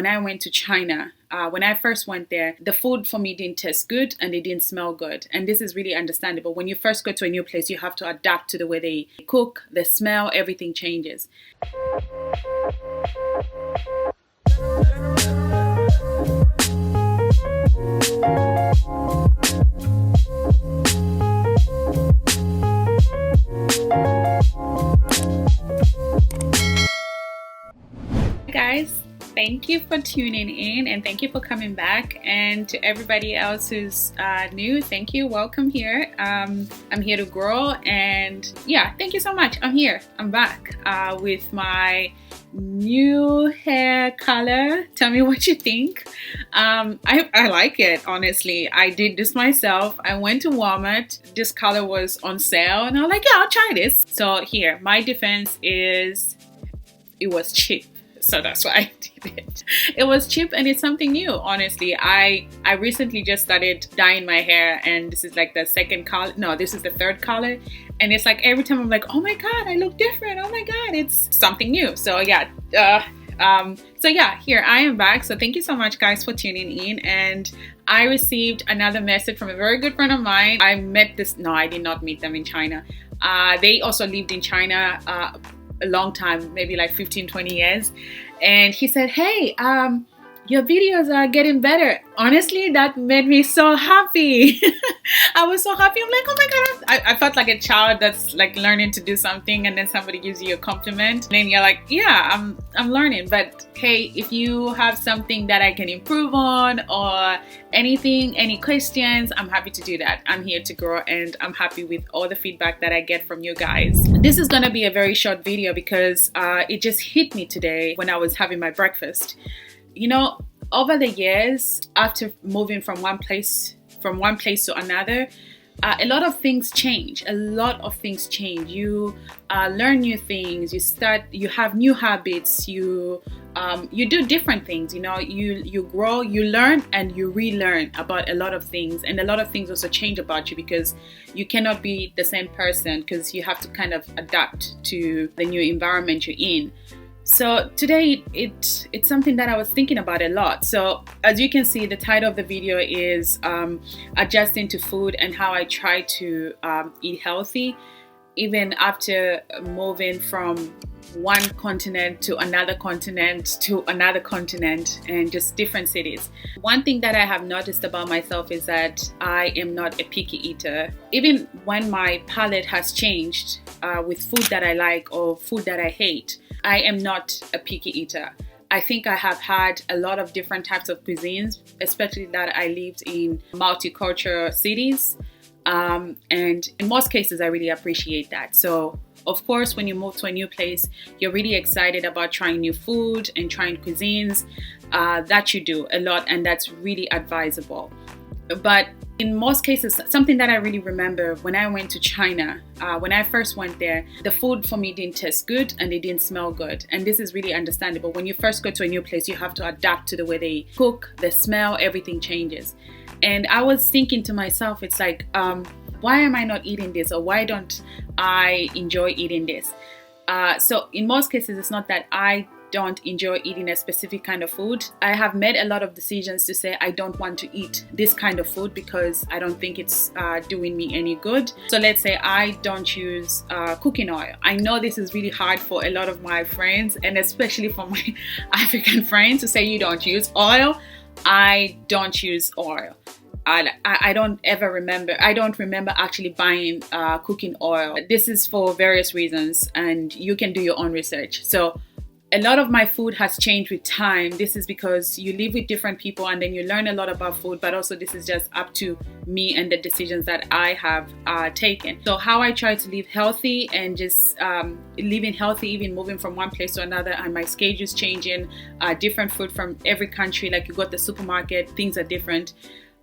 When I went to China, when I first went there, the food for me didn't taste good and it didn't smell good. And this is really understandable. When you first go to a new place, you have to adapt to the way they cook, the smell, everything changes. Guys, thank you for tuning in and thank you for coming back, and to everybody else who's new, thank you, welcome here. I'm here to grow, and yeah, thank you so much. I'm back with my new hair color. Tell me what you think. I like it, honestly. I did this myself. I went to Walmart, this color was on sale, and I was like, yeah, I'll try this. So here, my defense is it was cheap. So that's why I did it. It was cheap and it's something new, honestly. I recently just started dyeing my hair, and this is like the second color. No, this is the third color. And it's like every time I'm like, oh my God, I look different. Oh my God, it's something new. So yeah, here I am back. So thank you so much, guys, for tuning in. And I received another message from a very good friend of mine. I did not meet them in China. They also lived in China a long time, maybe like 15-20 years, and he said, hey, your videos are getting better. Honestly, that made me so happy. I was so happy. I'm like, oh my God. I felt like a child that's like learning to do something, and then somebody gives you a compliment, and then you're like, yeah, I'm learning. But hey, if you have something that I can improve on or anything, any questions, I'm happy to do that. I'm here to grow, and I'm happy with all the feedback that I get from you guys. This is gonna be a very short video because it just hit me today when I was having my breakfast. You know, over the years, after moving from one place to another, a lot of things change. You learn new things. You have new habits. You do different things. You know, you grow, you learn, and you relearn about a lot of things. And a lot of things also change about you because you cannot be the same person, because you have to kind of adapt to the new environment you're in. So today it's something that I was thinking about a lot. So as you can see, the title of the video is adjusting to food and how I try to eat healthy, even after moving from one continent to another continent and just different cities. One thing that I have noticed about myself is that I am not a picky eater. Even when my palate has changed with food that I like or food that I hate, I am not a picky eater. I think I have had a lot of different types of cuisines, especially that I lived in multicultural cities. And in most cases, I really appreciate that. So, of course, when you move to a new place, you're really excited about trying new food and trying cuisines. That you do a lot, and that's really advisable. But in most cases, something that I really remember when I went to China, when I first went there, the food for me didn't taste good and it didn't smell good. And this is really understandable. When you first go to a new place, you have to adapt to the way they cook, the smell, everything changes. And I was thinking to myself, it's like, why am I not eating this? Or why don't I enjoy eating this? So in most cases, it's not that I don't enjoy eating a specific kind of food. I have made a lot of decisions to say I don't want to eat this kind of food because I don't think it's doing me any good. So let's say I don't use cooking oil. I know this is really hard for a lot of my friends, and especially for my African friends, to say you don't use oil. I don't use oil. I don't remember actually buying cooking oil. This is for various reasons, and you can do your own research. So a lot of my food has changed with time. This is because you live with different people and then you learn a lot about food, but also this is just up to me and the decisions that I have taken. So how I try to live healthy and just living healthy, even moving from one place to another, and my schedule's changing, different food from every country. Like you go to the supermarket, things are different.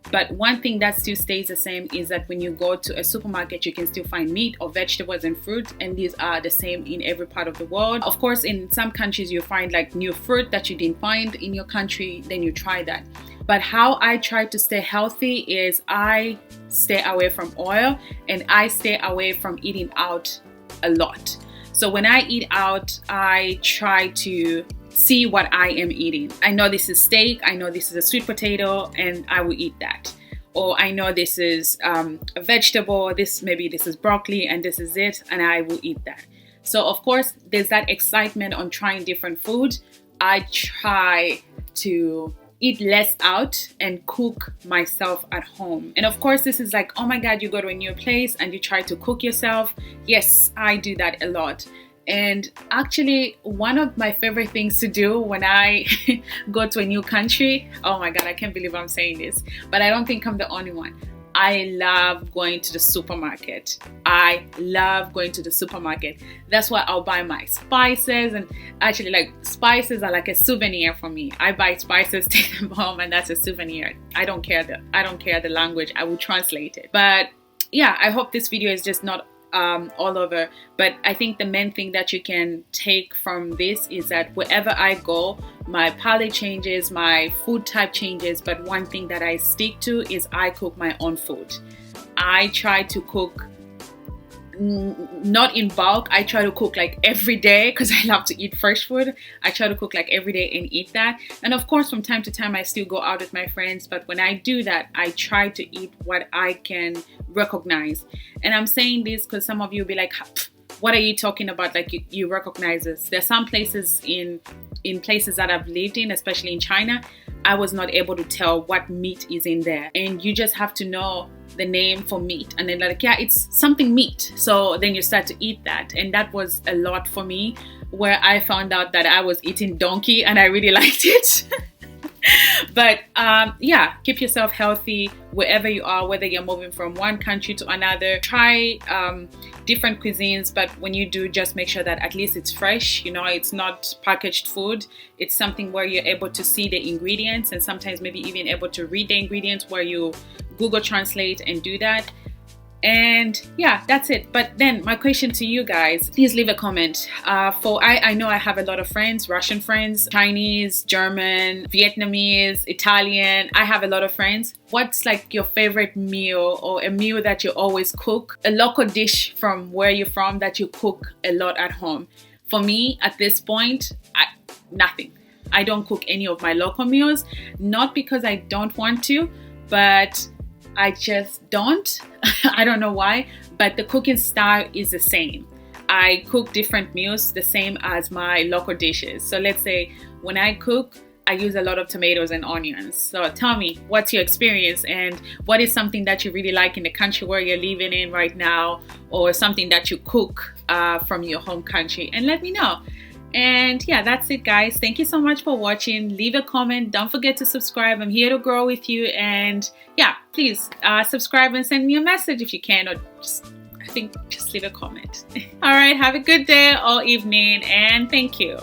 But one thing that still stays the same is that when you go to a supermarket, you can still find meat or vegetables and fruit, and these are the same in every part of the world. Of course, in some countries you find like new fruit that you didn't find in your country, then you try that. But how I try to stay healthy is I stay away from oil and I stay away from eating out a lot. So when I eat out, I try to see what I am eating. I know this is steak, I know this is a sweet potato, and I will eat that. Or I know this is a vegetable, maybe this is broccoli, and this is it, and I will eat that. So of course, there's that excitement on trying different food. I try to eat less out and cook myself at home. And of course, this is like, oh my God, you go to a new place and you try to cook yourself. Yes, I do that a lot. And actually, one of my favorite things to do when I go to a new country, oh my God, I can't believe I'm saying this, but I don't think I'm the only one. I love going to the supermarket. I love going to the supermarket. That's why I'll buy my spices, and actually, like, spices are like a souvenir for me. I buy spices, take them home, and that's a souvenir. I don't care the language. I will translate it. But yeah, I hope this video is just not all over, but I think the main thing that you can take from this is that wherever I go, my palate changes, my food type changes, but one thing that I stick to is I cook my own food. I try to cook not in bulk. I try to cook like every day because I love to eat fresh food. I try to cook like every day and eat that. And of course, from time to time, I still go out with my friends. But when I do that, I try to eat what I can recognize. And I'm saying this because some of you will be like, what are you talking about? Like you recognize this. There's some places in places that I've lived in, especially in China, I was not able to tell what meat is in there. And you just have to know the name for meat, and then like, yeah, it's something meat. So then you start to eat that. And that was a lot for me, where I found out that I was eating donkey and I really liked it. But yeah, keep yourself healthy wherever you are, whether you're moving from one country to another. Try different cuisines, but when you do, just make sure that at least it's fresh. You know, it's not packaged food. It's something where you're able to see the ingredients, and sometimes maybe even able to read the ingredients, where you Google Translate and do that. And yeah, that's it. But then my question to you guys, please leave a comment. I know I have a lot of friends, Russian friends, Chinese, German, Vietnamese, Italian. I have a lot of friends. What's like your favorite meal, or a meal that you always cook? A local dish from where you're from that you cook a lot at home? For me, at this point, nothing. I don't cook any of my local meals, not because I don't want to, but I just don't. I don't know why, but the cooking style is the same. I cook different meals the same as my local dishes. So let's say when I cook, I use a lot of tomatoes and onions. So tell me, what's your experience, and what is something that you really like in the country where you're living in right now, or something that you cook from your home country, and let me know. And yeah, that's it, guys. Thank you so much for watching. Leave a comment. Don't forget to subscribe. I'm here to grow with you. And yeah, please subscribe and send me a message if you can, or just leave a comment. All right, have a good day or evening, and thank you.